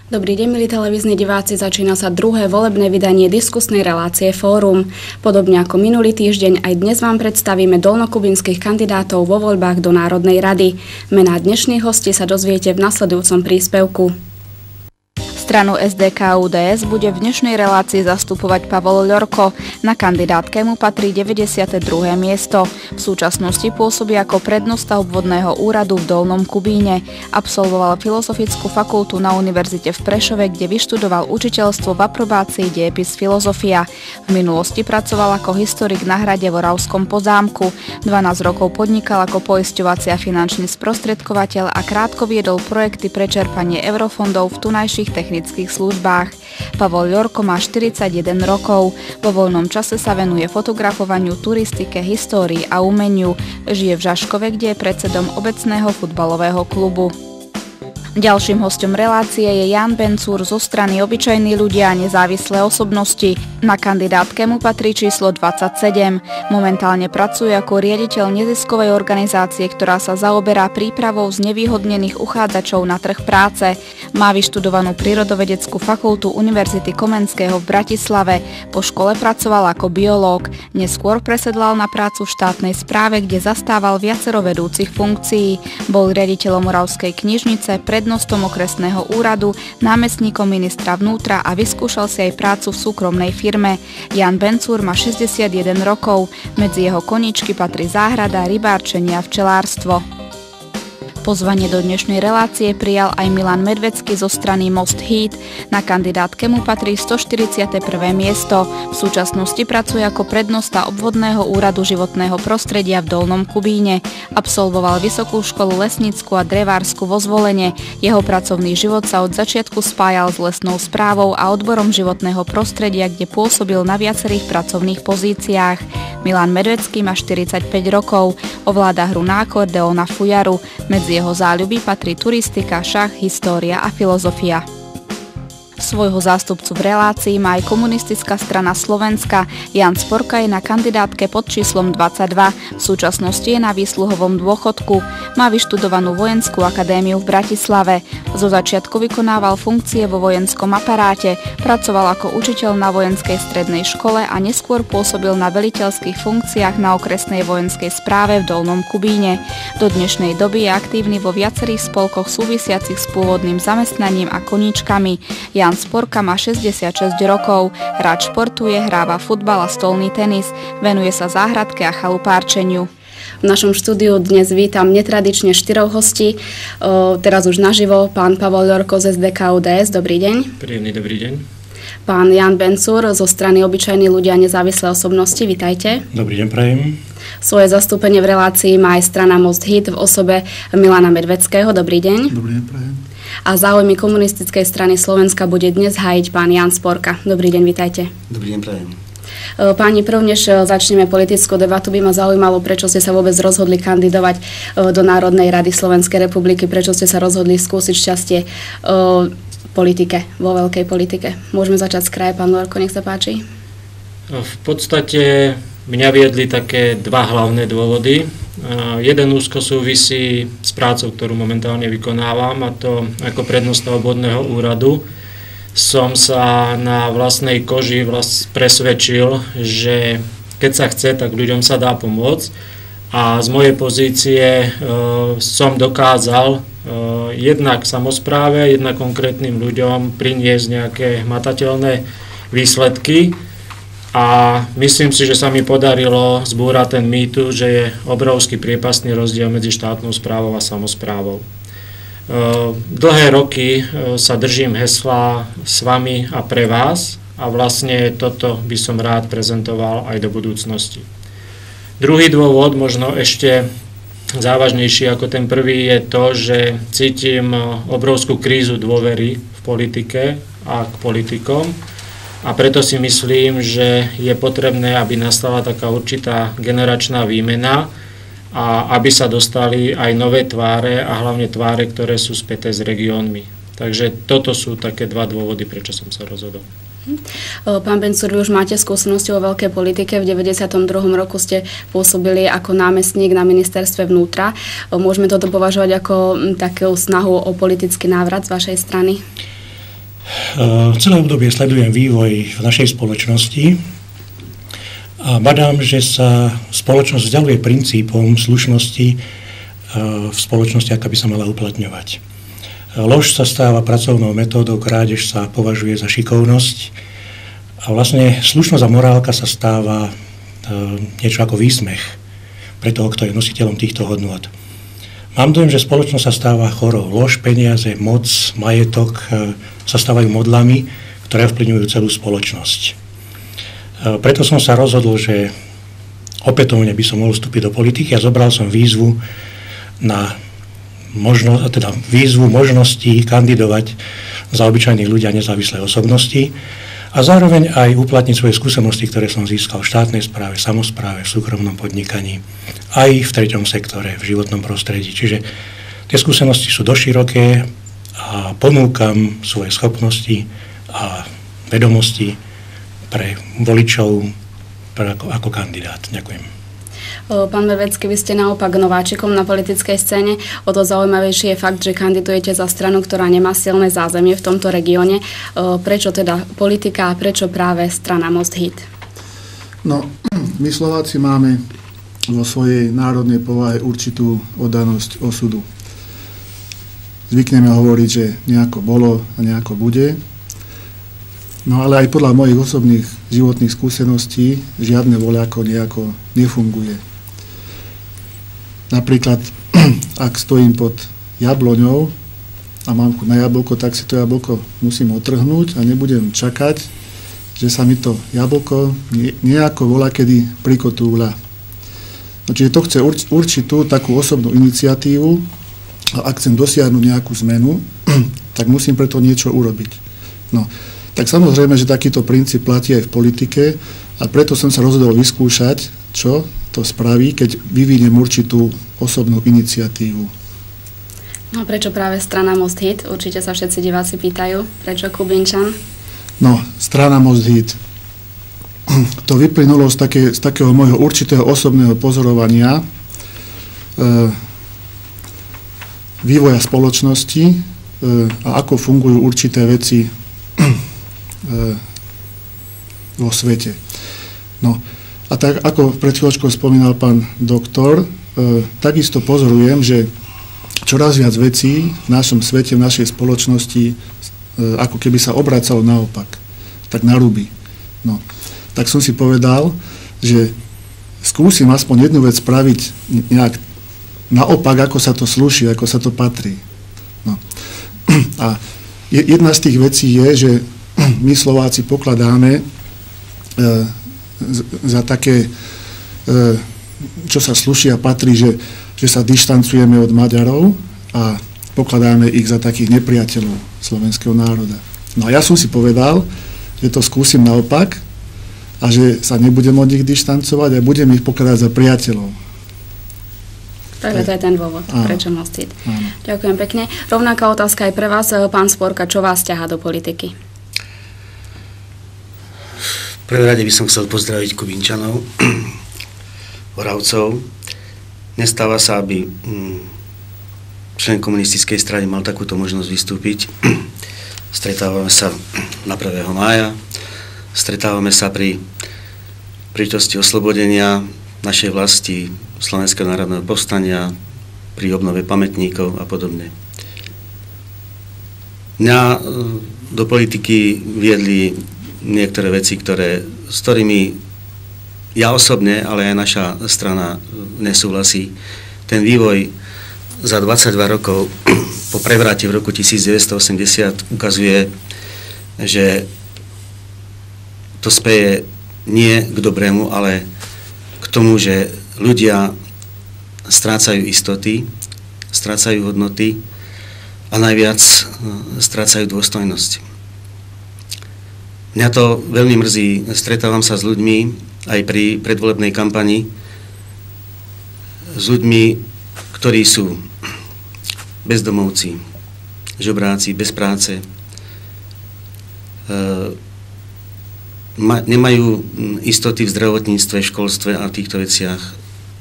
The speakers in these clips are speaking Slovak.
Dobrý deň, milí televízni diváci, začína sa druhé volebné vydanie diskusnej relácie Fórum. Podobne ako minulý týždeň, aj dnes vám predstavíme dolnokubinských kandidátov vo voľbách do Národnej rady. Mená dnešných hostí sa dozviete v nasledujúcom príspevku. Stranu SDK-UDS bude v dnešnej relácii zastupovať Pavol Ľorko. Na kandidátke mu patrí 92. miesto. V súčasnosti pôsobí ako prednosta obvodného úradu v Dolnom Kubíne. Absolvoval Filozofickú fakultu na Univerzite v Prešove, kde vyštudoval učiteľstvo v aprobácii dejepis filozofia. V minulosti pracoval ako historik na hrade v Oravskom Pozámku. 12 rokov podnikal ako poisťovací a finančný sprostredkovateľ a krátko viedol projekty pre čerpanie eurofondov v tunajších technických službách. Pavol Ľorko má 41 rokov. Vo voľnom čase sa venuje fotografovaniu, turistike, histórii a umeniu. Žije v Žaškove, kde je predsedom obecného futbalového klubu. Ďalším hosťom relácie je Ján Bencúr zo strany Obyčajní ľudia a nezávislé osobnosti. Na kandidátke mu patrí číslo 27. Momentálne pracuje ako riaditeľ neziskovej organizácie, ktorá sa zaoberá prípravou znevýhodnených uchádzačov na trh práce. Má vyštudovanú prírodovedeckú fakultu Univerzity Komenského v Bratislave. Po škole pracoval ako biológ. Neskôr presedlal na prácu v štátnej správe, kde zastával viacero vedúcich funkcií. Bol riaditeľom Moravskej knižnice, prednostom okresného úradu, námestníkom ministra vnútra a vyskúšal si aj prácu v súkromnej firme. Ján Bencúr má 61 rokov. Medzi jeho koníčky patrí záhrada, rybárčenie a včelárstvo. Pozvanie do dnešnej relácie prijal aj Milan Medvecký zo strany Most Heat. Na kandidátke mu patrí 141. miesto. V súčasnosti pracuje ako prednosta obvodného úradu životného prostredia v Dolnom Kubíne. Absolvoval Vysokú školu lesnícku a drevársku vo Zvolene. Jeho pracovný život sa od začiatku spájal s lesnou správou a odborom životného prostredia, kde pôsobil na viacerých pracovných pozíciách. Milan Medvecký má 45 rokov. Ovláda hru na akordeón a fujaru. Medzi jeho záľuby patrí turistika, šach, história a filozofia. Svojho zástupcu v relácii má aj Komunistická strana Slovenska. Jan Sporka je na kandidátke pod číslom 22. V súčasnosti je na výsluhovom dôchodku. Má vyštudovanú vojenskú akadémiu v Bratislave. Zo začiatku vykonával funkcie vo vojenskom aparáte. Pracoval ako učiteľ na vojenskej strednej škole a neskôr pôsobil na veliteľských funkciách na okresnej vojenskej správe v Dolnom Kubíne. Do dnešnej doby je aktívny vo viacerých spolkoch súvisiacich s pôvodným zamestnaním a koníčkami. Jan Sporka má 66 rokov, rád športuje, hráva futbal a stolný tenis, venuje sa záhradke a chalupárčeniu. V našom štúdiu dnes vítam netradične 4 hostí, teraz už naživo, pán Pavol Ľorko z SDK-UDS, dobrý deň. Príjemný dobrý deň. Pán Ján Bencúr zo strany Obyčajní ľudia a nezávislé osobnosti, vitajte. Dobrý deň, prajem. Svoje zastúpenie v relácii má aj strana Most Heat v osobe Milana Medveckého, dobrý deň. Dobrý deň, prajem. A záujmy Komunistickej strany Slovenska bude dnes hájiť pán Ján Sporka. Dobrý deň, vitajte. Dobrý deň, prajem. Páni, prvnež začneme politickú debatu, by ma zaujímalo, prečo ste sa vôbec rozhodli kandidovať do Národnej rady Slovenskej republiky, prečo ste sa rozhodli skúsiť šťastie politike, vo veľkej politike. Môžeme začať z kraja, pán Ľorko, nech sa páči. V podstate mňa viedli také dva hlavné dôvody. Jeden úzko súvisí s prácou, ktorú momentálne vykonávam, a to ako prednosta obvodného úradu som sa na vlastnej koži presvedčil, že keď sa chce, tak ľuďom sa dá pomôcť, a z mojej pozície som dokázal jednak samospráve, jednak konkrétnym ľuďom priniesť nejaké hmatateľné výsledky. A myslím si, že sa mi podarilo zbúrať ten mýtus, že je obrovský priepastný rozdiel medzi štátnou správou a samosprávou. Dlhé roky sa držím hesla s vami a pre vás, a vlastne toto by som rád prezentoval aj do budúcnosti. Druhý dôvod, možno ešte závažnejší ako ten prvý, je to, že cítim obrovskú krízu dôvery v politike a k politikom. A preto si myslím, že je potrebné, aby nastala taká určitá generačná výmena a aby sa dostali aj nové tváre, a hlavne tváre, ktoré sú späté s regiónmi. Takže toto sú také dva dôvody, prečo som sa rozhodol. Pán Bencúr, vy už máte skúsenosti vo veľkej politike. V 92. roku ste pôsobili ako námestník na ministerstve vnútra. Môžeme toto považovať ako takú snahu o politický návrat z vašej strany? Celé obdobie sledujem vývoj v našej spoločnosti a badám, že sa spoločnosť vzdialuje princípom slušnosti v spoločnosti, aká by sa mala uplatňovať. Lož sa stáva pracovnou metódou, krádež sa považuje za šikovnosť a vlastne slušnosť a morálka sa stáva niečo ako výsmech pre toho, kto je nositeľom týchto hodnôt. Mám dojem, že spoločnosť sa stáva chorou. Lož, peniaze, moc, majetok sa stávajú modlami, ktoré ovplyvňujú celú spoločnosť. Preto som sa rozhodol, že opätovne by som mohol vstúpiť do politiky a zobral som výzvu výzvu možností kandidovať za obyčajných ľudí a nezávislé osobnosti a zároveň aj uplatniť svoje skúsenosti, ktoré som získal v štátnej správe, samospráve, v súkromnom podnikaní, aj v treťom sektore, v životnom prostredí. Čiže tie skúsenosti sú dosť široké a ponúkam svoje schopnosti a vedomosti pre voličov ako kandidát. Ďakujem. Pán Vervecký, vy ste naopak nováčikom na politickej scéne. O to zaujímavejší je fakt, že kandidujete za stranu, ktorá nemá silné zázemie v tomto regióne. Prečo teda politika a prečo práve strana Most Hit? No, my Slováci máme vo svojej národnej povahe určitú oddanosť osudu. Zvykneme hovoriť, že nejako bolo a nejako bude. No ale aj podľa mojich osobných životných skúseností žiadne voľako nejako nefunguje. Napríklad, ak stojím pod jabloňou a mám chuť na jablko, tak si to jablko musím otrhnúť a nebudem čakať, že sa mi to jablko nejako voľakedy prikotúľa. No, čiže to chce určitú takú osobnú iniciatívu a ak chcem dosiahnuť nejakú zmenu, tak musím preto niečo urobiť. No, tak samozrejme, že takýto princíp platí aj v politike a preto som sa rozhodol vyskúšať, čo to spraví, keď vyviniem určitú osobnú iniciatívu. No a prečo práve strana Most Hit? Určite sa všetci diváci pýtajú. Prečo Kubinčan? No, strana Most Hit. To vyplynulo z takého môjho určitého osobného pozorovania vývoja spoločnosti a ako fungujú určité veci vo svete. No, a tak ako pred chvíľočkou spomínal pán doktor, takisto pozorujem, že čoraz viac vecí v našom svete, v našej spoločnosti, ako keby sa obracalo naopak, tak na ruby. No, tak som si povedal, že skúsim aspoň jednu vec spraviť nejak naopak, ako sa to slúši, ako sa to patrí. No. A jedna z tých vecí je, že my Slováci pokladáme za také, čo sa slúši a patrí, že sa dištancujeme od Maďarov a pokladáme ich za takých nepriateľov slovenského národa. No a ja som si povedal, že to skúsim naopak a že sa nebudem od nich dištancovať a budem ich pokladať za priateľov. Takže to je ten dôvod, prečo Most Hit. Ďakujem pekne. Rovnaká otázka aj pre vás, pán Sporka, čo vás ťahá do politiky? V prvom rade by som chcel pozdraviť Kubinčanov, Oravcov. Nestáva sa, aby člen komunistickej strany mal takúto možnosť vystúpiť. Stretávame sa na 1. mája, stretávame sa pri príležitosti oslobodenia našej vlasti, Slovenského národného povstania, pri obnove pamätníkov a podobne. Mňa do politiky viedli niektoré veci, s ktorými ja osobne, ale aj naša strana nesúhlasí. Ten vývoj za 22 rokov po prevrate v roku 1980 ukazuje, že to speje nie k dobrému, ale k tomu, že ľudia strácajú istoty, strácajú hodnoty a najviac strácajú dôstojnosť. Mňa to veľmi mrzí, stretávam sa s ľuďmi aj pri predvolebnej kampani, s ľuďmi, ktorí sú bezdomovci, žobráci, bez práce, nemajú istoty v zdravotníctve, školstve a týchto veciach.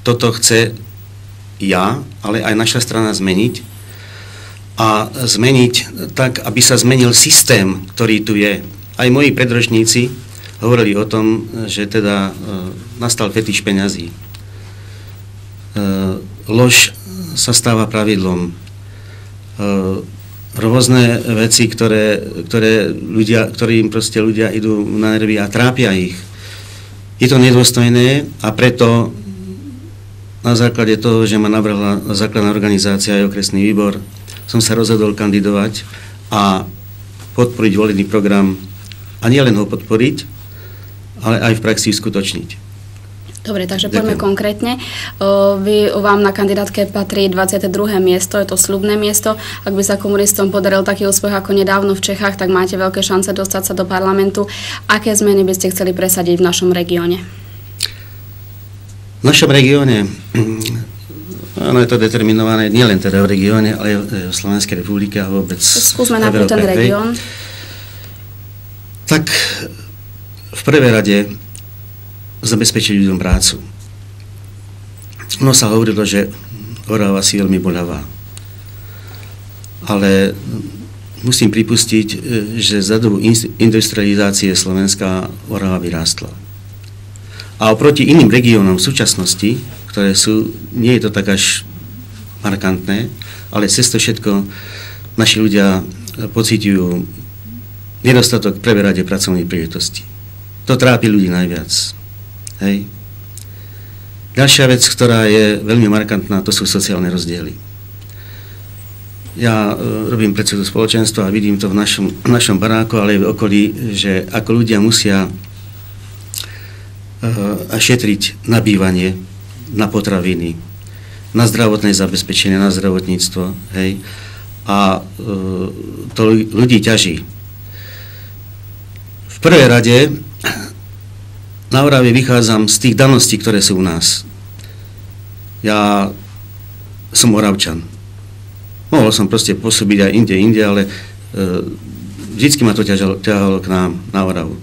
Toto chce ja, ale aj naša strana zmeniť. a zmeniť tak, aby sa zmenil systém, ktorý tu je. Aj moji predročníci hovorili o tom, že teda nastal fetiš peňazí. Lož sa stáva pravidlom. Rôzne veci, ktorým proste ľudia idú na nervy a trápia ich. Je to nedôstojné a preto na základe toho, že ma navrhla základná organizácia aj okresný výbor, som sa rozhodol kandidovať a podporiť volebný program a nielen ho podporiť, ale aj v praxi uskutočniť. Dobre, takže poďme konkrétne. Vám na kandidátke patrí 22. miesto, je to sľubné miesto. Ak by sa komunistom podaril taký úspech ako nedávno v Čechách, tak máte veľké šance dostať sa do parlamentu. Aké zmeny by ste chceli presadiť v našom regióne? V našom regióne, áno, je to determinované nielen teda v regióne, ale v Slovenskej republike a vôbec skúsme najprv ten región. Tak v prvej rade zabezpečiť ľuďom prácu. No sa hovorilo, že Orava si veľmi boľavá. Ale musím pripustiť, že za dobu industrializácie Slovenska Orava vyrástla. A oproti iným regiónom v súčasnosti, ktoré sú, nie je to tak až markantné, ale cez to všetko naši ľudia pociťujú nedostatok preberade pracovných príležitostí. To trápi ľudí najviac. Hej. Ďalšia vec, ktorá je veľmi markantná, to sú sociálne rozdiely. Ja robím predsedu spoločenstva a vidím to v našom baráku, ale aj v okolí, že ako ľudia musia šetriť na bývanie, na potraviny, na zdravotné zabezpečenie, na zdravotníctvo. Hej. A to ľudí ťaží. V prvej rade na Orave vychádzam z tých daností, ktoré sú u nás. Ja som Oravčan. Mohol som proste pôsobiť aj inde, ale vždycky ma to ťahalo k nám na Oravu.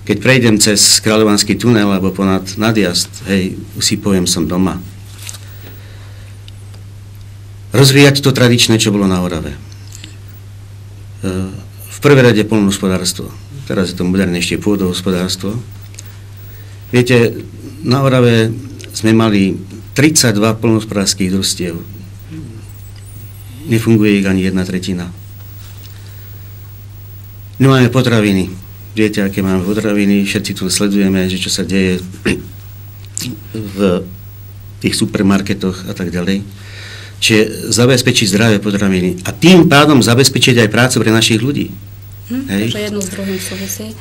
Keď prejdem cez Kráľovanský tunel alebo ponad nadjazd, hej, si poviem, som doma. Rozvíjať to tradičné, čo bolo na Orave. V prvej rade poľnohospodárstvo. Teraz je to modernejšie pôdohospodárstvo. Viete, na Orave sme mali 32 poľnohospodárskych družstiev. Nefunguje ich ani 1/3. Nemáme potraviny. Viete, aké máme potraviny, všetci tu sledujeme, že čo sa deje v tých supermarketoch a tak ďalej. Čiže zabezpečiť zdravé potraviny a tým pádom zabezpečiť aj prácu pre našich ľudí. Takže jedno s druhým súvisí.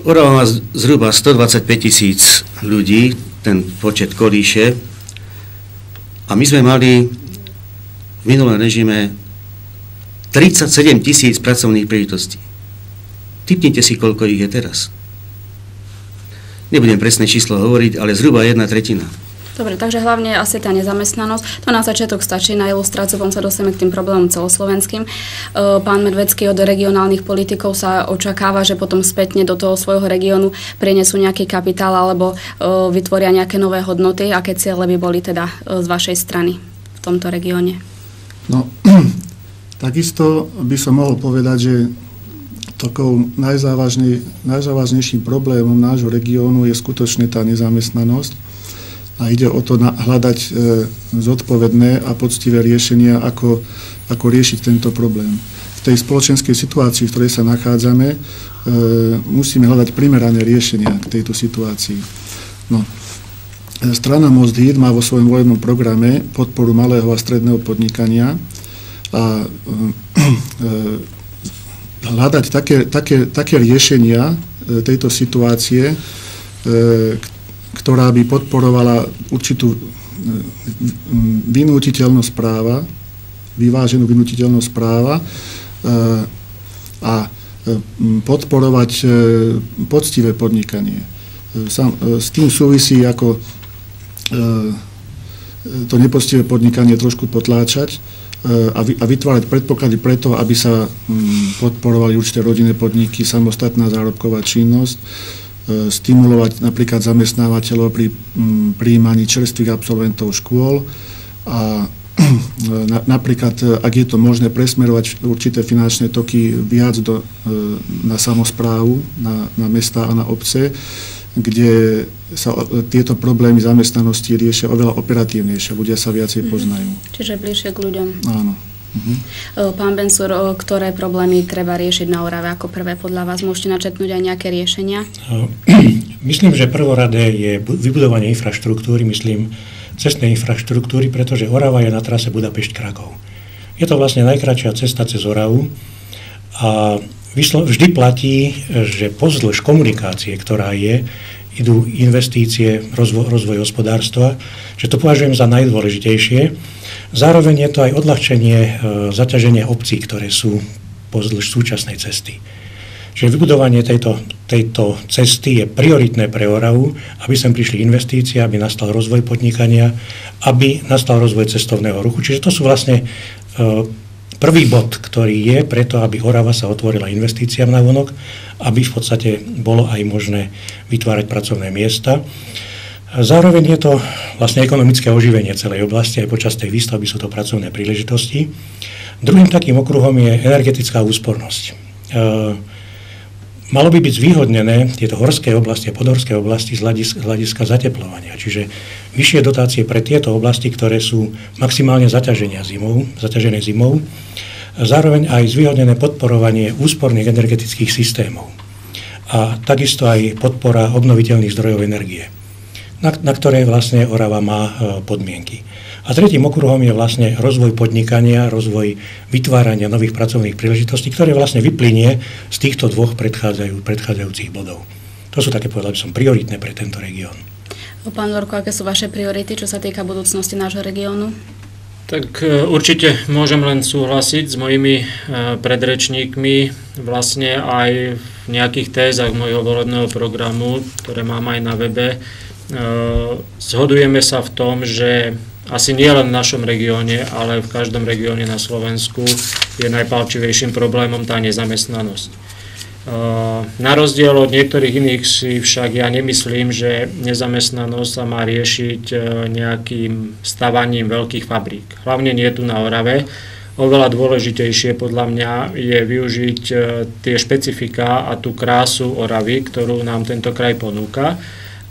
Orava má zhruba 125 000 ľudí, ten počet kolíše. A my sme mali v minulom režime 37 000 pracovných príležitostí. Tipnite si, koľko ich je teraz. Nebudem presné číslo hovoriť, ale zhruba 1/3. Dobre, takže hlavne asi tá nezamestnanosť. To na začiatok stačí, na ilustráciu potom sa dostaneme k tým problémom celoslovenským. Pán Medvecký, od regionálnych politikov sa očakáva, že potom spätne do toho svojho regiónu prinesú nejaký kapitál alebo vytvoria nejaké nové hodnoty. Aké ciele by boli teda z vašej strany v tomto regióne? No, takisto by som mohol povedať, že takou najzávažnejším problémom nášho regiónu je skutočne tá nezamestnanosť. A ide o to hľadať zodpovedné a poctivé riešenia, ako riešiť tento problém. V tej spoločenskej situácii, v ktorej sa nachádzame, musíme hľadať primerané riešenia k tejto situácii. No. Strana Most Híd má vo svojom volebnom programe podporu malého a stredného podnikania a hľadať také riešenia tejto situácie, ktorá by podporovala určitú vynútiteľnosť práva, vyváženú vynútiteľnosť práva a podporovať poctivé podnikanie. S tým súvisí, ako to nepoctivé podnikanie trošku potláčať a vytvárať predpoklady preto, aby sa podporovali určité rodinné podniky, samostatná zárobková činnosť, stimulovať napríklad zamestnávateľov pri prijímaní čerstvých absolventov škôl a napríklad, ak je to možné, presmerovať určité finančné toky viac na samosprávu, na mestá a na obce, kde sa tieto problémy zamestnanosti riešia oveľa operatívnejšie, ľudia sa viacej poznajú. Čiže bližšie k ľuďom. Áno. Pán Bensur, ktoré problémy treba riešiť na Orave ako prvé podľa vás? Môžete načetnúť aj nejaké riešenia? Myslím, že prvoradé je vybudovanie infraštruktúry, cestnej infraštruktúry, pretože Orava je na trase Budapešť-Krakov. Je to vlastne najkratšia cesta cez Oravu a vždy platí, že pozdĺž komunikácie, ktorá je, idú investície, rozvoj hospodárstva, že to považujem za najdôležitejšie. Zároveň je to aj odľahčenie zaťaženia obcí, ktoré sú pozdĺž súčasnej cesty. Čiže vybudovanie tejto cesty je prioritné pre Oravu, aby sem prišli investície, aby nastal rozvoj podnikania, aby nastal rozvoj cestovného ruchu. Čiže to sú vlastne prvý bod, ktorý je preto, aby Orava sa otvorila investíciám na vonok, aby v podstate bolo aj možné vytvárať pracovné miesta. Zároveň je to vlastne ekonomické oživenie celej oblasti, aj počas tej výstavby sú to pracovné príležitosti. Druhým takým okruhom je energetická úspornosť. Malo by byť zvýhodnené tieto horské oblasti a podhorské oblasti z hľadiska zateplovania, čiže vyššie dotácie pre tieto oblasti, ktoré sú maximálne zaťažené zimou, zároveň aj zvýhodnené podporovanie úsporných energetických systémov a takisto aj podpora obnoviteľných zdrojov energie, na ktoré vlastne Orava má podmienky. A tretím okruhom je vlastne rozvoj podnikania, rozvoj vytvárania nových pracovných príležitostí, ktoré vlastne vyplynie z týchto dvoch predchádzajúcich bodov. To sú také, povedal by som, prioritné pre tento región. Pán Lorko, aké sú vaše priority, čo sa týka budúcnosti nášho regiónu? Tak určite môžem len súhlasiť s mojimi predrečníkmi. Vlastne aj v nejakých tézach môjho volebného programu, ktoré mám aj na webe, zhodujeme sa v tom, že asi nie len v našom regióne, ale v každom regióne na Slovensku je najpálčivejším problémom tá nezamestnanosť. Na rozdiel od niektorých iných si však ja nemyslím, že nezamestnanosť sa má riešiť nejakým stavaním veľkých fabrík. Hlavne nie tu na Orave. Oveľa dôležitejšie podľa mňa je využiť tie špecifika a tú krásu Oravy, ktorú nám tento kraj ponúka,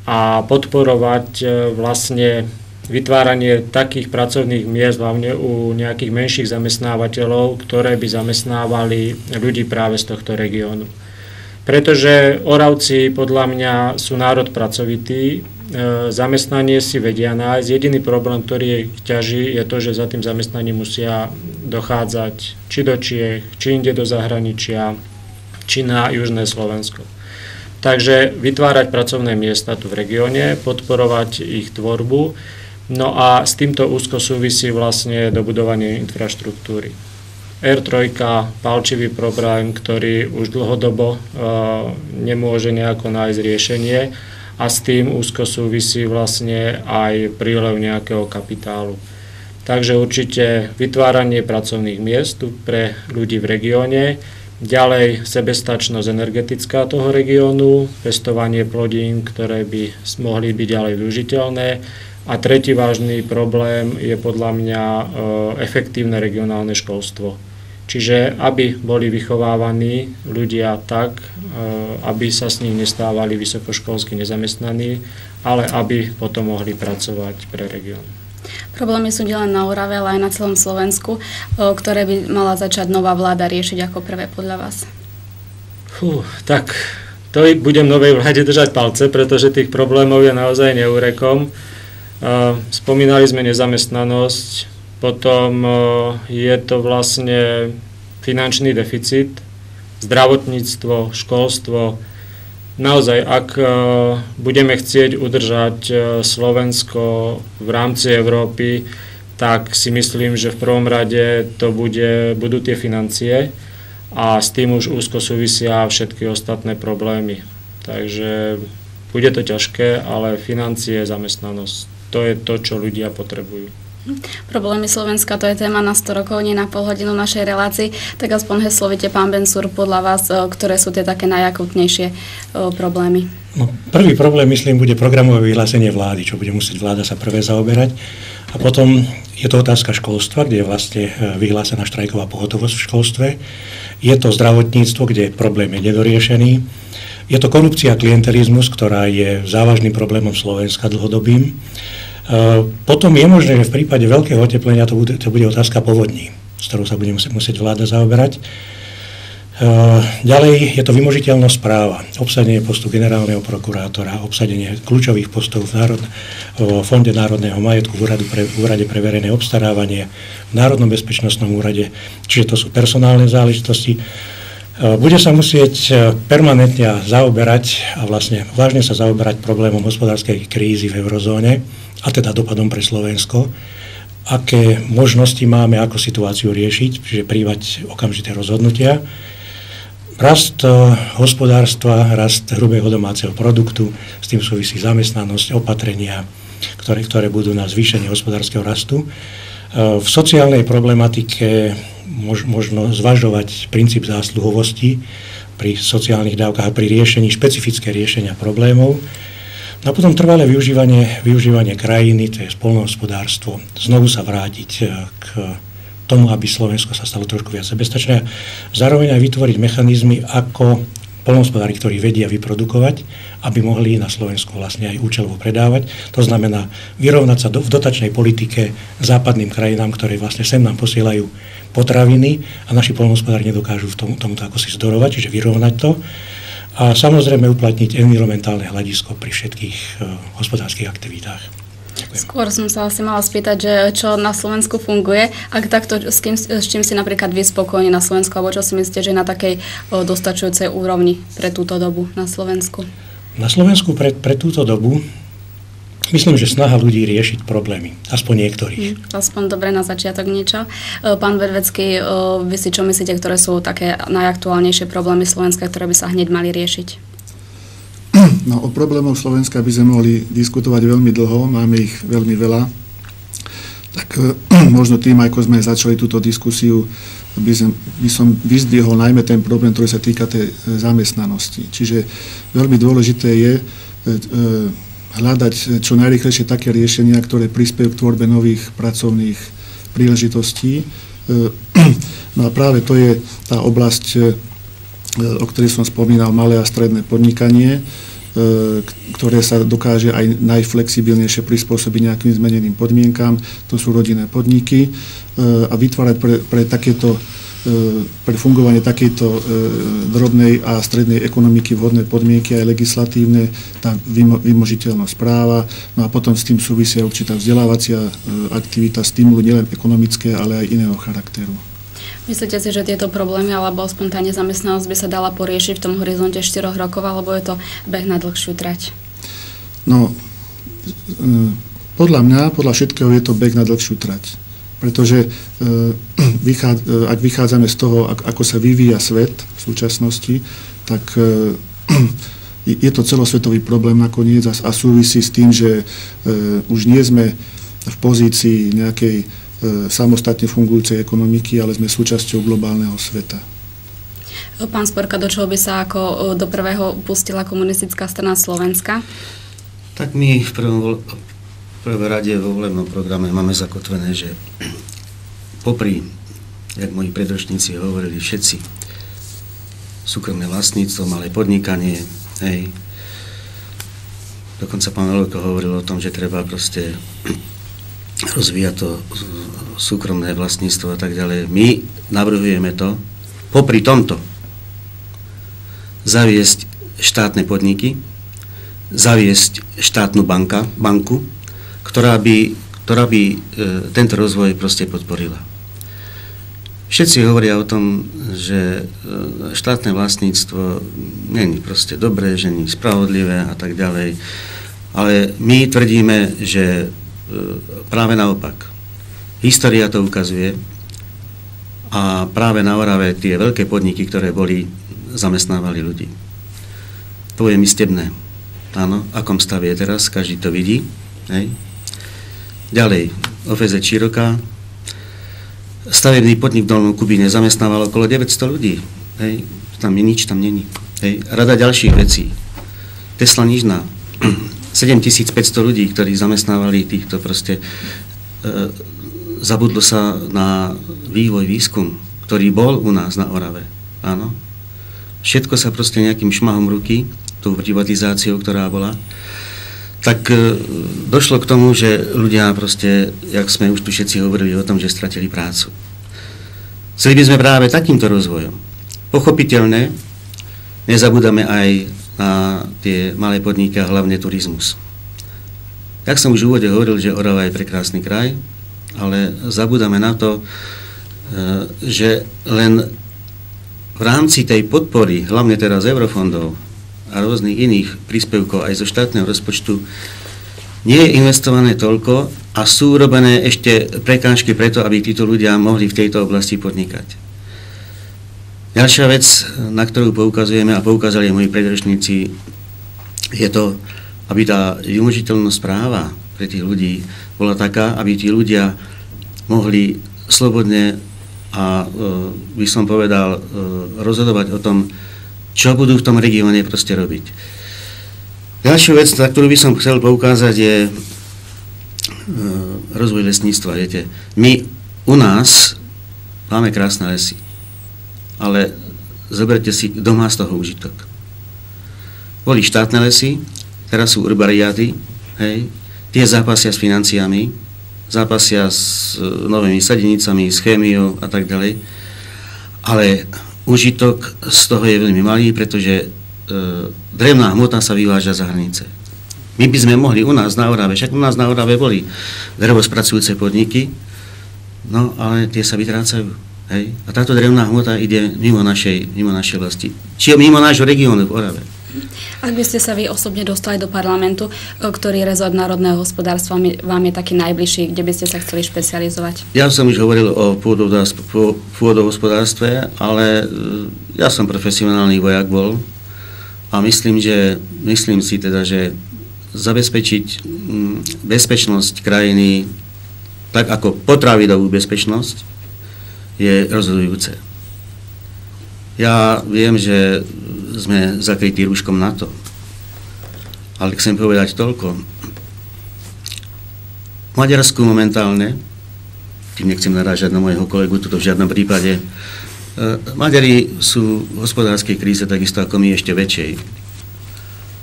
a podporovať vlastne vytváranie takých pracovných miest, hlavne u nejakých menších zamestnávateľov, ktoré by zamestnávali ľudí práve z tohto regiónu. Pretože Oravci podľa mňa sú národ pracovitý, zamestnanie si vedia nájsť. Jediný problém, ktorý ich ťaží, je to, že za tým zamestnaním musia dochádzať či do Čiech, či inde do zahraničia, či na južné Slovensko. Takže vytvárať pracovné miesta tu v regióne, podporovať ich tvorbu. No a s týmto úzko súvisí vlastne dobudovanie infraštruktúry. R3, pálčivý problém, ktorý už dlhodobo nemôže nejako nájsť riešenie, a s tým úzko súvisí vlastne aj prílev nejakého kapitálu. Takže určite vytváranie pracovných miest tu pre ľudí v regióne, ďalej sebestačnosť energetická toho regiónu, pestovanie plodín, ktoré by mohli byť ďalej využiteľné. A tretí vážny problém je podľa mňa efektívne regionálne školstvo. Čiže aby boli vychovávaní ľudia tak, aby sa s nich nestávali vysokoškolsky nezamestnaní, ale aby potom mohli pracovať pre región. Problémy sú nielen na Orave, ale aj na celom Slovensku, ktoré by mala začať nová vláda riešiť ako prvé podľa vás? Tak to budem novej vláde držať palce, pretože tých problémov je naozaj neúrekom. Spomínali sme nezamestnanosť, potom je to vlastne finančný deficit, zdravotníctvo, školstvo. Naozaj, ak budeme chcieť udržať Slovensko v rámci Európy, tak si myslím, že v prvom rade to budú tie financie a s tým už úzko súvisia všetky ostatné problémy. Takže bude to ťažké, ale financie, zamestnanosť. To je to, čo ľudia potrebujú. Problémy Slovenska, to je téma na 100 rokov, nie na pol hodinu našej relácii. Tak aspoň heslovite, pán Bensur, podľa vás, ktoré sú tie také najakútnejšie problémy? No, prvý problém, myslím, bude programové vyhlásenie vlády, čo bude musieť vláda sa prvé zaoberať. A potom Je to otázka školstva, kde je vlastne vyhlásená štrajková pohotovosť v školstve. Je to zdravotníctvo, kde problém je nedoriešený. Je to korupcia a klientelizmus, ktorá je závažným problémom Slovenska dlhodobým. Potom je možné, že v prípade veľkého oteplenia to bude otázka povodní, s ktorou sa bude musieť vláda zaoberať. Ďalej je to vymožiteľnosť práva, obsadenie postu generálneho prokurátora, obsadenie kľúčových postov v Fonde národného majetku, v úrade pre verejné obstarávanie, v Národnom bezpečnostnom úrade, čiže to sú personálne záležitosti. Bude sa musieť permanentne zaoberať a vlastne vážne sa zaoberať problémom hospodárskej krízy v eurozóne, a teda dopadom pre Slovensko, aké možnosti máme, ako situáciu riešiť, čiže prijímať okamžité rozhodnutia. Rast hospodárstva, rast hrubého domáceho produktu, s tým súvisí zamestnanosť, opatrenia, ktoré budú na zvýšenie hospodárskeho rastu. V sociálnej problematike možno zvažovať princíp zásluhovosti pri sociálnych dávkach a pri riešení, špecifické riešenia problémov. No a potom trvalé využívanie krajiny, to je poľnohospodárstvo, znovu sa vrátiť k tomu, aby Slovensko sa stalo trošku viac sebestačné. Zároveň aj vytvoriť mechanizmy, ako poľnohospodári, ktorí vedia vyprodukovať, aby mohli na Slovensku vlastne aj účelovo predávať. To znamená vyrovnať sa v dotačnej politike západným krajinám, ktoré vlastne sem nám posielajú potraviny a naši poľnohospodári nedokážu tomuto ako si zdorovať, čiže vyrovnať to. A samozrejme uplatniť environmentálne hľadisko pri všetkých hospodárskych aktivitách. Ďakujem. Skôr som sa asi mala spýtať, že čo na Slovensku funguje, ak takto, s čím si napríklad vy spokojní na Slovensku, alebo čo si myslíte, že je na takej dostačujúcej úrovni pre túto dobu na Slovensku? Na Slovensku pre túto dobu myslím, že snaha ľudí riešiť problémy, aspoň niektorých. Aspoň dobre na začiatok niečo. Pán Vedvecký, vy si čo myslíte, ktoré sú také najaktuálnejšie problémy Slovenska, ktoré by sa hneď mali riešiť? No, o problémoch Slovenska by sme mohli diskutovať veľmi dlho, máme ich veľmi veľa. Tak možno tým, ako sme začali túto diskusiu, by som vyzdvihol najmä ten problém, ktorý sa týka tej zamestnanosti. Čiže veľmi dôležité je hľadať čo najrýchlejšie také riešenia, ktoré prispiejú k tvorbe nových pracovných príležitostí. No a práve to je tá oblasť, o ktorej som spomínal, malé a stredné podnikanie, ktoré sa dokáže aj najflexibilnejšie prispôsobiť nejakým zmeneným podmienkam. To sú rodinné podniky a vytvárať pre fungovanie takejto drobnej a strednej ekonomiky vhodné podmienky aj legislatívne, tá vymožiteľnosť práva, no a potom s tým súvisia určitá vzdelávacia aktivita, stimulu nielen ekonomické, ale aj iného charakteru. Myslíte si, že tieto problémy alebo aspoň tá nezamestnanosť by sa dala poriešiť v tom horizonte 4 rokov, alebo je to beh na dlhšiu trať? No, podľa všetkého je to beh na dlhšiu trať. Pretože ak vychádzame z toho, ako sa vyvíja svet v súčasnosti, tak je to celosvetový problém nakoniec a súvisí s tým, že už nie sme v pozícii nejakej samostatne fungujúcej ekonomiky, ale sme súčasťou globálneho sveta. Pán Sporka, do čoho by sa ako do prvého pustila komunistická strana Slovenska? Tak my v prvom rade vo volebnom programe máme zakotvené, že popri, jak moji predročníci hovorili všetci, súkromné vlastníctvo, malé podnikanie, hej. Dokonca pán Veľko hovoril o tom, že treba proste rozvíjať to súkromné vlastníctvo a tak ďalej. My navrhujeme to, popri tomto, zaviesť štátne podniky, zaviesť štátnu banku, ktorá by tento rozvoj proste podporila. Všetci hovoria o tom, že štátne vlastníctvo nie je proste dobré, že nie je spravodlivé a tak ďalej, ale my tvrdíme, že práve naopak. História to ukazuje a práve na Orave tie veľké podniky, ktoré zamestnávali ľudí. To je mystebné. Áno, akom stave je teraz, každý to vidí. Hej. Ďalej, OFZ Široká. Stavebný podnik v Dolnom Kubíne zamestnával okolo 900 ľudí. Hej. Tam je nič, tam není. Hej. Rada ďalších vecí. Tesla Nižná. 7500 ľudí, ktorí zamestnávali týchto proste zabudlo sa na vývoj, výskum, ktorý bol u nás na Orave. Áno. Všetko sa proste nejakým šmahom ruky, tou privatizáciou, ktorá bola, tak došlo k tomu, že ľudia proste, jak sme už tu všetci hovorili o tom, že stratili prácu. Chceli by sme práve takýmto rozvojom. Pochopiteľne, nezabúdame aj na tie malé podniky a hlavne turizmus. Jak som už v úvode hovoril, že Orava je prekrásny kraj, ale zabúdame na to, že len v rámci tej podpory, hlavne teraz z eurofondov a rôznych iných príspevkov aj zo štátneho rozpočtu, nie je investované toľko a sú robené ešte prekážky preto, aby títo ľudia mohli v tejto oblasti podnikať. Ďalšia vec, na ktorú poukazujeme a poukázali moji predrečníci, je to, aby tá vymožiteľnosť práva pre tých ľudí bola taká, aby tí ľudia mohli slobodne a by som povedal rozhodovať o tom, čo budú v tom regióne proste robiť. Ďalšiu vec, na ktorú by som chcel poukázať, je rozvoj lesníctva. Viete, my u nás máme krásne lesy, ale zoberte si, kto má z toho užitok. Boli štátne lesy, teraz sú urbariáty, hej, tie zápasia s financiami, zápasia s novými sadenicami, s chémiou a tak ďalej, ale užitok z toho je veľmi malý, pretože drevná hmota sa vyváža za hranice. My by sme mohli u nás na Orave, však u nás na Orave boli drevospracujúce podniky, no ale tie sa vytrácajú. Hej? A táto drevná hmota ide mimo našej vlasti. Čiže mimo nášho regiónu v Orave. Ak by ste sa vy osobne dostali do parlamentu, ktorý rezort národného hospodárstva vám je taký najbližší, kde by ste sa chceli špecializovať? Ja som už hovoril o pôdohospodárstve, ale ja som profesionálny vojak bol a myslím si teda, že zabezpečiť bezpečnosť krajiny, tak ako potravinovú bezpečnosť, je rozhodujúce. Ja viem, že sme zakrytí rúškom NATO, ale chcem povedať toľko. V Maďarsku momentálne, tým nechcem narážať na môjho kolegu, toto v žiadnom prípade, Maďari sú v hospodárskej kríze takisto ako my, ešte väčšej,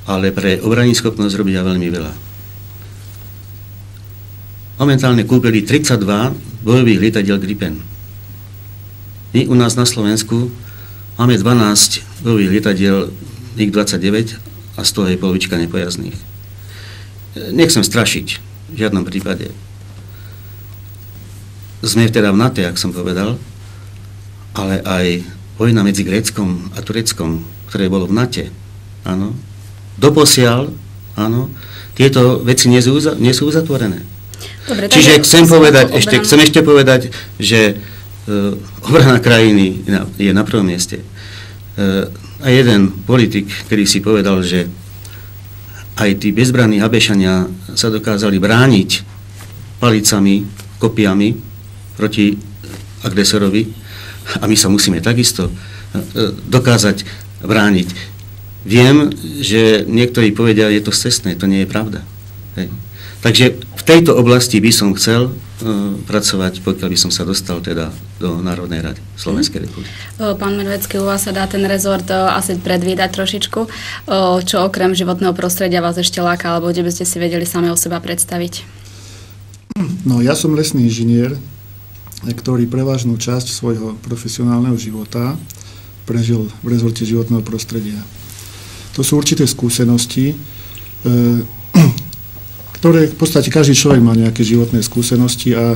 ale pre obranyschopnosť robia veľmi veľa. Momentálne kúpili 32 bojových lietadiel Gripen. My u nás na Slovensku máme 12 bojových lietadiel MiG-29 a z toho je polovička nepojazdných. Nechcem strašiť, v žiadnom prípade. Sme teda v NATO, jak som povedal, ale aj vojna medzi Gréckom a Tureckom, ktoré bolo v NATO, áno, doposiaľ, áno, tieto veci nie sú uzatvorené. Dobre, čiže chcem ešte povedať, že obrana krajiny je na prvom mieste. A jeden politik, ktorý si povedal, že aj tí bezbranní Habešania sa dokázali brániť palicami, kopiami proti agresorovi a my sa musíme takisto dokázať brániť. Viem, že niektorí povedia, je to scestné, to nie je pravda. Hej. Takže v tejto oblasti by som chcel pracovať, pokiaľ by som sa dostal teda do Národnej rady Slovenskej republiky. Pán Medvecký, u vás sa dá ten rezort asi predvídať trošičku. Čo okrem životného prostredia vás ešte láka, alebo kde by ste si vedeli sami o seba predstaviť? No, ja som lesný inžinier, ktorý prevažnú časť svojho profesionálneho života prežil v rezorte životného prostredia. To sú určité skúsenosti, ktoré v podstate každý človek má nejaké životné skúsenosti a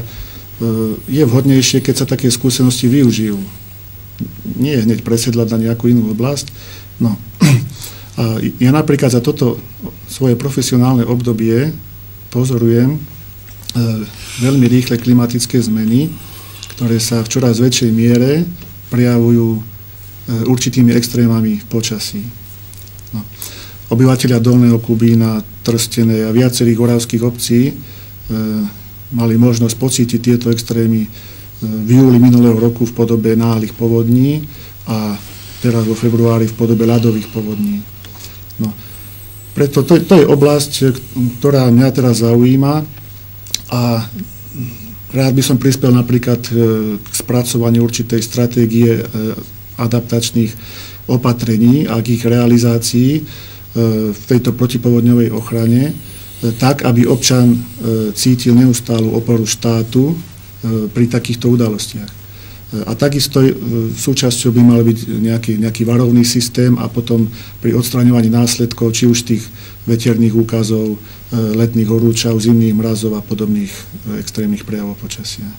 je vhodnejšie, keď sa také skúsenosti využijú. Nie hneď presedlať na nejakú inú oblasť. No. A ja napríklad za toto svoje profesionálne obdobie pozorujem veľmi rýchle klimatické zmeny, ktoré sa v čoraz väčšej miere prejavujú určitými extrémami v počasí. No. Obyvatelia Dolného Kubína, Trstenej a viacerých oravských obcí mali možnosť pocítiť tieto extrémy v júli minulého roku v podobe náhlych povodní a teraz vo februári v podobe ľadových povodní. No. Preto to je oblasť, ktorá mňa teraz zaujíma a Rád by som prispel napríklad k spracovaniu určitej stratégie adaptačných opatrení a k ich realizácii v tejto protipovodňovej ochrane, tak, aby občan cítil neustálu oporu štátu pri takýchto udalostiach. A takisto súčasťou by mal byť nejaký varovný systém a potom pri odstraňovaní následkov, či už tých veterných úkazov, letných horúčav, zimných mrazov a podobných extrémnych prejavov počasia.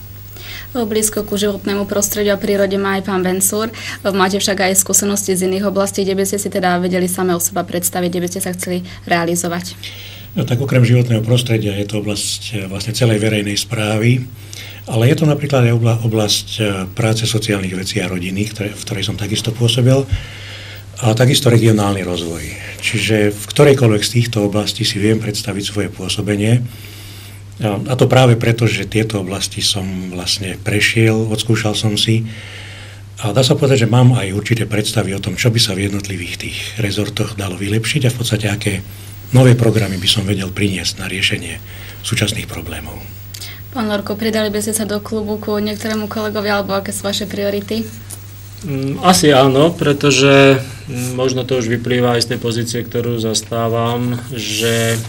Blízko ku životnému prostrediu a prírode má aj pán Vencúr. Máte však aj skúsenosti z iných oblastí, kde by ste si teda vedeli same o seba predstaviť, kde by ste sa chceli realizovať? No, tak okrem životného prostredia je to oblasť vlastne celej verejnej správy, ale je to napríklad aj oblasť práce, sociálnych vecí a rodiny, v ktorej som takisto pôsobil, a takisto regionálny rozvoj. Čiže v ktorejkoľvek z týchto oblastí si viem predstaviť svoje pôsobenie. A to práve preto, že tieto oblasti som vlastne prešiel, odskúšal som si. A dá sa povedať, že mám aj určité predstavy o tom, čo by sa v jednotlivých tých rezortoch dalo vylepšiť a v podstate aké nové programy by som vedel priniesť na riešenie súčasných problémov. Pán Lorko, pridali by ste sa do klubu ku niektorému kolegovi, alebo aké sú vaše priority? Asi áno, pretože možno to už vyplýva aj z tej pozície, ktorú zastávam, že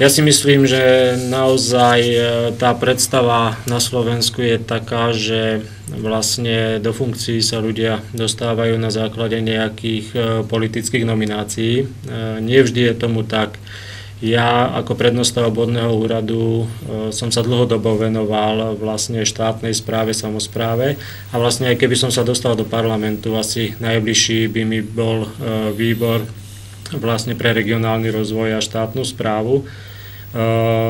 ja si myslím, že naozaj tá predstava na Slovensku je taká, že vlastne do funkcií sa ľudia dostávajú na základe nejakých politických nominácií. Nie vždy je tomu tak. Ja ako prednosta obvodného úradu som sa dlhodobo venoval vlastne štátnej správe, samospráve a vlastne aj keby som sa dostal do parlamentu, asi najbližší by mi bol výbor vlastne pre regionálny rozvoj a štátnu správu.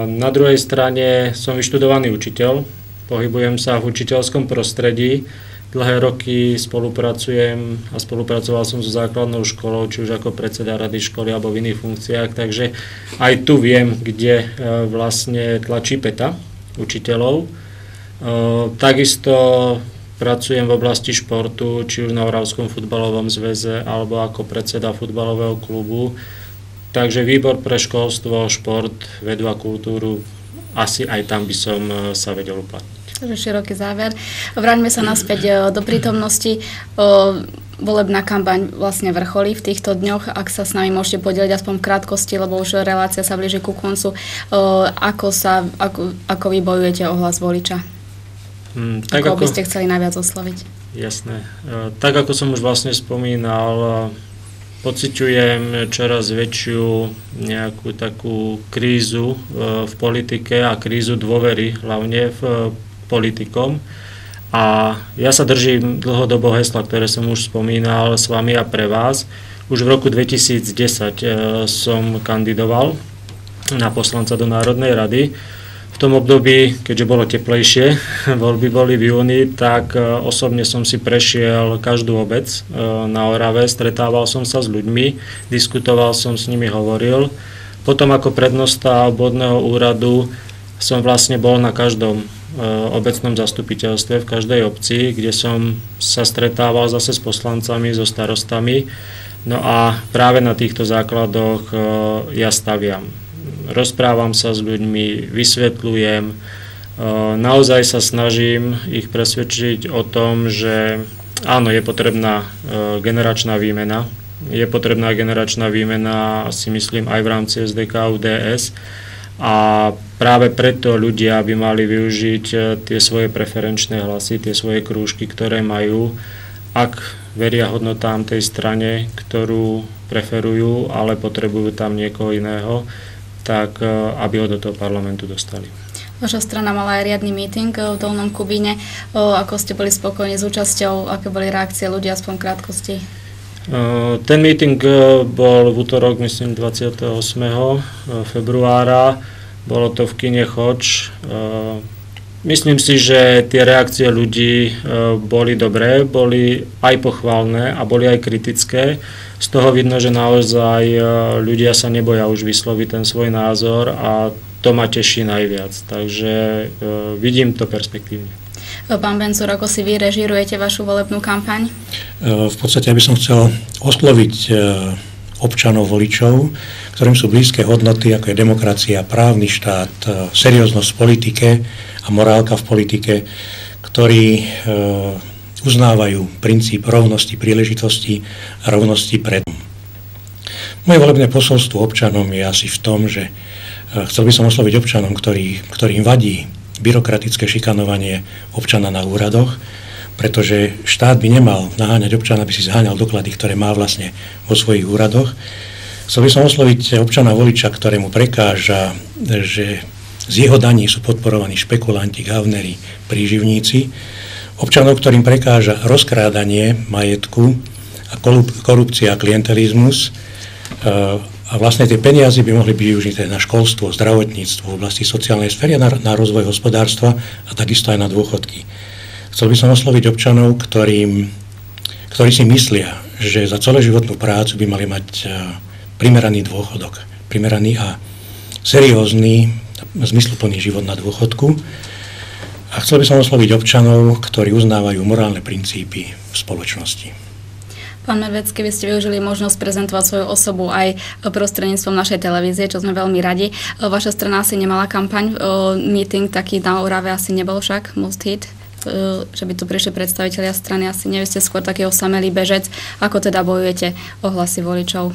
Na druhej strane som vyštudovaný učiteľ, pohybujem sa v učiteľskom prostredí. Dlhé roky spolupracoval som so základnou školou, či už ako predseda rady školy alebo v iných funkciách, takže aj tu viem, kde vlastne tlačí päta učiteľov. Takisto pracujem v oblasti športu, či už na Oravskom futbalovom zväze alebo ako predseda futbalového klubu. Takže výbor pre školstvo, šport, vedu a kultúru, asi aj tam by som sa vedel uplatniť. Široký záver. Vráťme sa naspäť do prítomnosti. Volebná kampaň vlastne vrcholí v týchto dňoch. Ak sa s nami môžete podeliť aspoň v krátkosti, lebo už relácia sa blíži ku koncu. Ako vy bojujete o hlas voliča? Ako by ste chceli najviac osloviť? Jasné. Tak ako som už vlastne spomínal, pociťujem čoraz väčšiu nejakú takú krízu v politike a krízu dôvery, hlavne v politikom. A ja sa držím dlhodobo hesla, ktoré som už spomínal s vami a pre vás. Už v roku 2010 som kandidoval na poslanca do Národnej rady. V tom období, keďže bolo teplejšie, voľby boli v júni, tak osobne som si prešiel každú obec na Orave, stretával som sa s ľuďmi, diskutoval som s nimi, hovoril. Potom ako prednosta obvodného úradu som vlastne bol na každom obecnom zastupiteľstve v každej obci, kde som sa stretával zase s poslancami, so starostami. No a práve na týchto základoch ja staviam. Rozprávam sa s ľuďmi, vysvetľujem, naozaj sa snažím ich presvedčiť o tom, že áno, je potrebná generačná výmena. Je potrebná generačná výmena, si myslím, aj v rámci SDK UDS. A práve preto ľudia by mali využiť tie svoje preferenčné hlasy, tie svoje krúžky, ktoré majú, ak veria hodnotám tej strane, ktorú preferujú, ale potrebujú tam niekoho iného, tak aby ho do toho parlamentu dostali. Vaša strana mala aj riadny meeting v Dolnom Kubíne. Ako ste boli spokojní s účasťou? Aké boli reakcie ľudí, aspoň v krátkosti? Ten meeting bol v utorok, myslím, 28. februára. Bolo to v kine Choč. Myslím si, že tie reakcie ľudí boli dobré, boli aj pochválne a boli aj kritické. Z toho vidno, že naozaj ľudia sa neboja už vysloviť ten svoj názor a to ma teší najviac. Takže vidím to perspektívne. Pán Vencúr, ako si vy režírujete vašu volebnú kampaň? V podstate, aby som chcel osloviť občanov, voličov, ktorým sú blízke hodnoty, ako je demokracia, právny štát, serióznosť v politike a morálka v politike, ktorí uznávajú princíp rovnosti príležitosti a rovnosti pred. Moje volebné posolstvo občanom je asi v tom, že chcel by som osloviť občanom, ktorým vadí byrokratické šikanovanie občana na úradoch, pretože štát by nemal naháňať občana, aby si zháňal doklady, ktoré má vlastne vo svojich úradoch. Chcel by som osloviť občana voliča, ktorému prekáža, že z jeho daní sú podporovaní špekulanti, gavneri, príživníci, občanov, ktorým prekáža rozkrádanie majetku a korupcia a klientelizmus, a vlastne tie peniaze by mohli byť využité na školstvo, zdravotníctvo, v oblasti sociálnej sféry, na rozvoj hospodárstva a takisto aj na dôchodky. Chcel by som osloviť občanov, ktorí si myslia, že za celoživotnú prácu by mali mať primeraný dôchodok, primeraný a seriózny, zmysluplný život na dôchodku. A chcel by som osloviť občanov, ktorí uznávajú morálne princípy v spoločnosti. Pán Medvecký, vy ste využili možnosť prezentovať svoju osobu aj prostredníctvom našej televízie, čo sme veľmi radi. Vaša strana asi nemala kampaň, meeting taký na Orave asi nebol však, Most Hit, že by tu prišli predstavitelia strany, asi nie ste skôr taký osamelý bežec. Ako teda bojujete o hlasy voličov?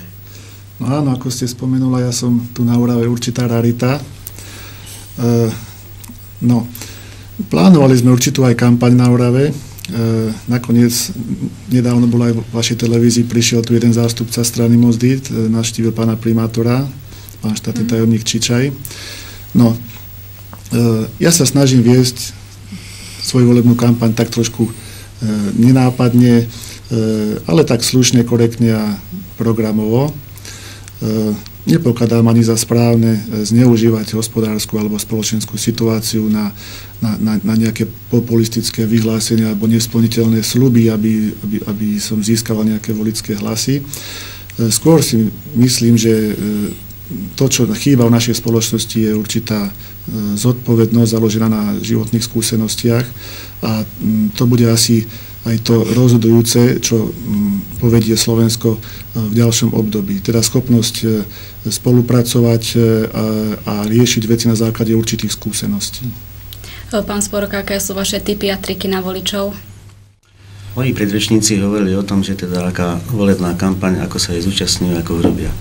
No áno, ako ste spomenula, ja som tu na Orave určitá rarita. Plánovali sme určitú aj kampaň na Orave. Nakoniec nedávno bol aj v vašej televízii, prišiel tu jeden zástupca strany Most Hit, navštívil pána primátora, pán štátny tajomník Čičaj. Ja sa snažím viesť svoju volebnú kampaň tak trošku nenápadne, ale tak slušne, korektne a programovo. Nepokladám ani za správne zneužívať hospodársku alebo spoločenskú situáciu na nejaké populistické vyhlásenia alebo nesplniteľné sľuby, aby som získal nejaké voličské hlasy. Skôr si myslím, že to, čo chýba v našej spoločnosti, je určitá zodpovednosť založená na životných skúsenostiach a to bude asi aj to rozhodujúce, čo povedie Slovensko v ďalšom období. Teda schopnosť spolupracovať a riešiť veci na základe určitých skúseností. Pán Sporka, aké sú vaše tipy a triky na voličov? Moji predrečníci hovorili o tom, že teda aká volebná kampaň, ako sa jej zúčastňujú, ako robia.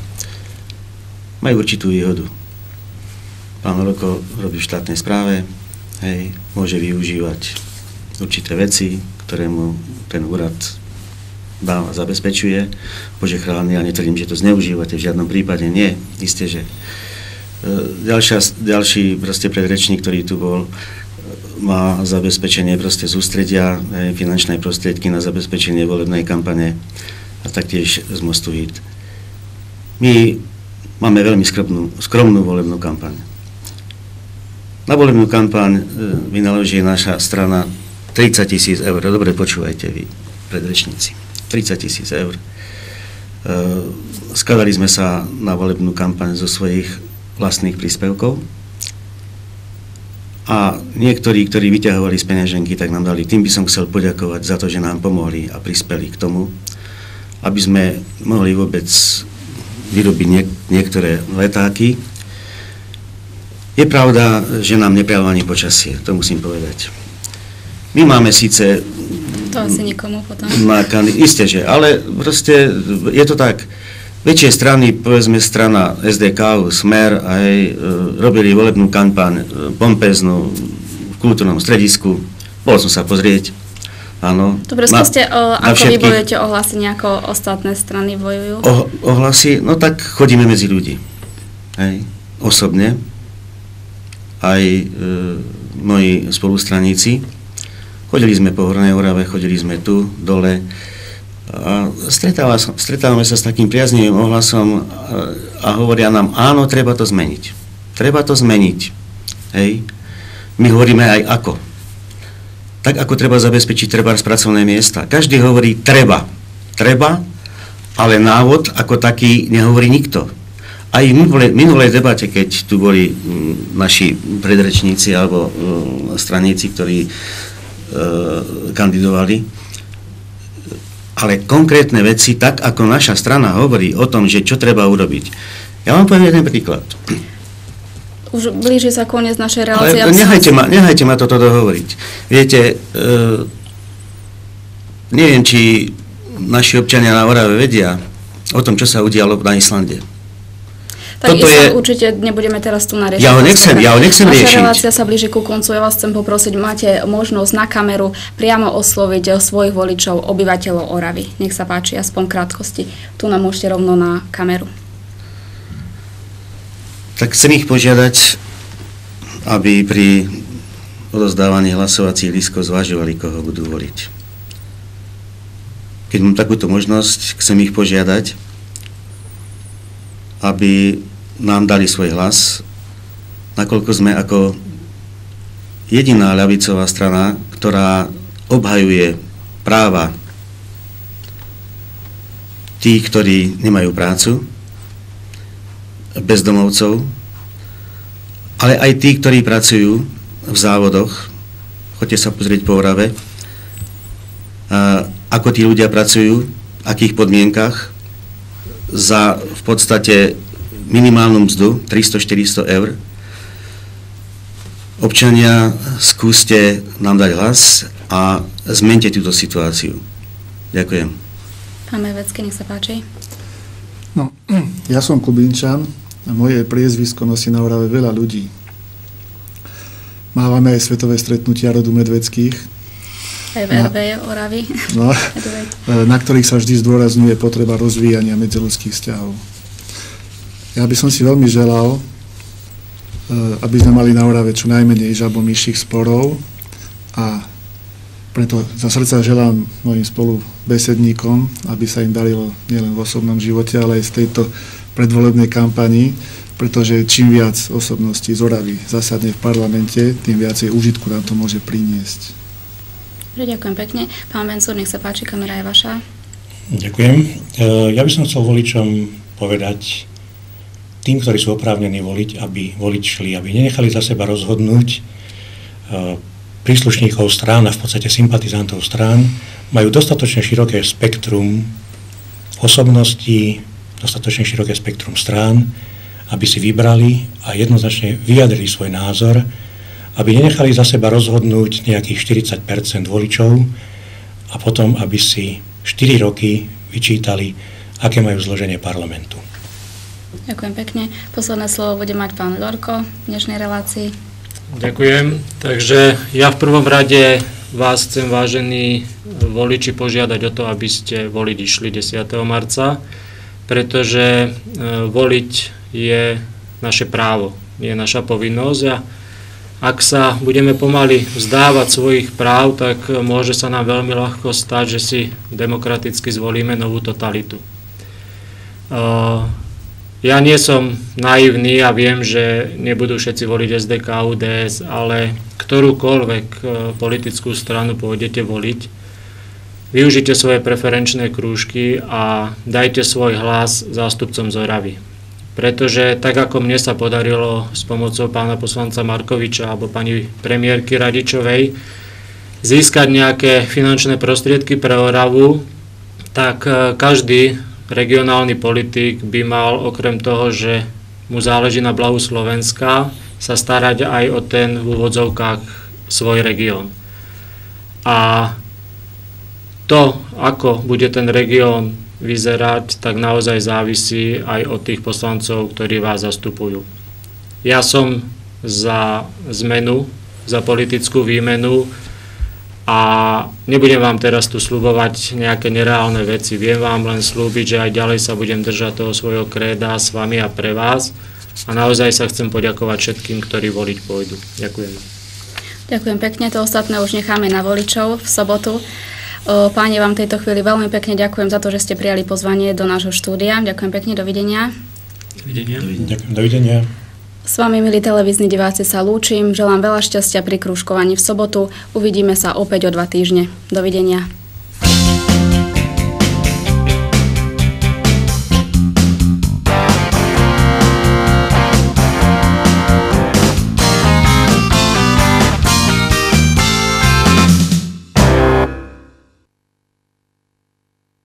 Majú určitú výhodu. Pán Horoko robí v štátnej správe, môže využívať určité veci, ktoré mu ten úrad dá a zabezpečuje. Bože chráni, ja netvrdím, že to zneužívate, v žiadnom prípade nie. Isté, že ďalší predrečník, ktorý tu bol, má zabezpečenie z ústredia, finančné prostriedky na zabezpečenie volebnej kampane a taktiež z Mostu Hit. My máme veľmi skromnú volebnú kampaň. Na volebnú kampaň vynaloží naša strana 30 000 eur. Dobre, počúvajte vy, predrečníci. 30 000 eur. Skladali sme sa na volebnú kampaň zo svojich vlastných príspevkov a niektorí, ktorí vyťahovali z peňaženky, tak nám dali. Tým by som chcel poďakovať za to, že nám pomohli a prispeli k tomu, aby sme mohli vôbec vyrobiť niektoré letáky. Je pravda, že nám neprialo ani počasie, to musím povedať. My máme síce... To asi nikomu potom. Isté, že, ale proste je to tak. Väčšie strany, povedzme strana SDK, Smer, aj robili volebnú kampaň pompeznú v kultúrnom stredisku. Bol som sa pozrieť. Áno. Dobre, skúste, ako vy bojujete o hlasy, nejako ostatné strany bojujú? O hlasy? No tak chodíme medzi ľudí. Osobne. Aj moji spolustraníci. Chodili sme po Hornej Orave, chodili sme tu, dole a stretávame sa s takým priaznivým ohlasom a hovoria nám, áno, treba to zmeniť. Treba to zmeniť. My hovoríme aj ako. Tak ako treba zabezpečiť pracovné miesta. Každý hovorí treba, ale návod ako taký nehovorí nikto. Aj v minulej debate, keď tu boli naši predrečníci alebo straníci, ktorí kandidovali. ale konkrétne veci, tak ako naša strana hovorí o tom, že čo treba urobiť. Ja vám poviem jeden príklad. Už blíži sa koniec našej relácie. Ale nechajte ma toto dohovoriť. Viete, neviem, či naši občania na Orave vedia o tom, čo sa udialo na Islande. Tak určite nebudeme teraz tu nariešiť. Ja ho nechcem riešiť. Naša relácia sa blíži ku koncu. Ja vás chcem poprosiť, máte možnosť na kameru priamo osloviť svojich voličov, obyvateľov Oravy. Nech sa páči, aspoň krátkosti. Tu nám môžete rovno na kameru. Tak chcem ich požiadať, aby pri odozdávaní hlasovacích lístkov zvažovali, koho budú voliť. Keď mám takúto možnosť, chcem ich požiadať, aby nám dali svoj hlas, nakoľko sme ako jediná ľavicová strana, ktorá obhajuje práva tých, ktorí nemajú prácu, bezdomovcov, ale aj tí, ktorí pracujú v závodoch. Choďte sa pozrieť po Orave, ako tí ľudia pracujú, v akých podmienkach, za v podstate minimálnu mzdu 300-400 eur. Občania, skúste nám dať hlas a zmente túto situáciu. Ďakujem. Pán Mevecký, nech sa páči. No, ja som Kubínčan a moje priezvisko nosí na Orave veľa ľudí. Mávame aj svetové stretnutia rodu Medveckých. Aj v RB Oravy. No, na ktorých sa vždy zdôrazňuje potreba rozvíjania medziľudských vzťahov. Ja by som si veľmi želal, aby sme mali na Orave čo najmenej žabomyších sporov a preto za srdca želám mojim spolubesedníkom, aby sa im darilo nielen v osobnom živote, ale aj z tejto predvolebnej kampani, pretože čím viac osobností z Oravy zasadne v parlamente, tým viacej užitku nám to môže priniesť. Ďakujem pekne. Pán Vencúr, nech sa páči, kamera je vaša. Ďakujem. Ja by som chcel voličom povedať, tým, ktorí sú oprávnení voliť, aby voliť šli, aby nenechali za seba rozhodnúť príslušníkov strán a v podstate sympatizantov strán, majú dostatočne široké spektrum osobností, dostatočne široké spektrum strán, aby si vybrali a jednoznačne vyjadrili svoj názor, aby nenechali za seba rozhodnúť nejakých 40% voličov a potom, aby si 4 roky vyčítali, aké majú zloženie parlamentu. Ďakujem pekne. Posledné slovo bude mať pán Ľorko v dnešnej relácii. Ďakujem. Takže ja v prvom rade vás chcem, vážení voliči, požiadať o to, aby ste voliť išli 10. marca, pretože voliť je naše právo, je naša povinnosť a ak sa budeme pomaly vzdávať svojich práv, tak môže sa nám veľmi ľahko stať, že si demokraticky zvolíme novú totalitu. Ja nie som naivný a viem, že nebudú všetci voliť SDK, UDS, ale ktorúkoľvek politickú stranu pôjdete voliť, využite svoje preferenčné krúžky a dajte svoj hlas zástupcom z Oravy. Pretože tak, ako mne sa podarilo s pomocou pána poslanca Markoviča alebo pani premiérky Radičovej získať nejaké finančné prostriedky pre Oravu, tak každý regionálny politik by mal okrem toho, že mu záleží na blahu Slovenska, sa starať aj o ten v úvodzovkách svoj región. A to, ako bude ten región vyzerať, tak naozaj závisí aj od tých poslancov, ktorí vás zastupujú. Ja som za zmenu, za politickú výmenu a nebudem vám teraz tu sľubovať nejaké nereálne veci. Viem vám len slúbiť, že aj ďalej sa budem držať toho svojho kréda s vami a pre vás a naozaj sa chcem poďakovať všetkým, ktorí voliť pôjdu. Ďakujem. Ďakujem pekne, to ostatné už necháme na voličov v sobotu. Páni, vám tejto chvíli veľmi pekne ďakujem za to, že ste prijali pozvanie do nášho štúdia. Ďakujem pekne, dovidenia. Ďakujem, dovidenia. S vami, milí televízni diváci, sa lúčim. Želám veľa šťastia pri krúžkovaní v sobotu. Uvidíme sa opäť o 2 týždne. Dovidenia.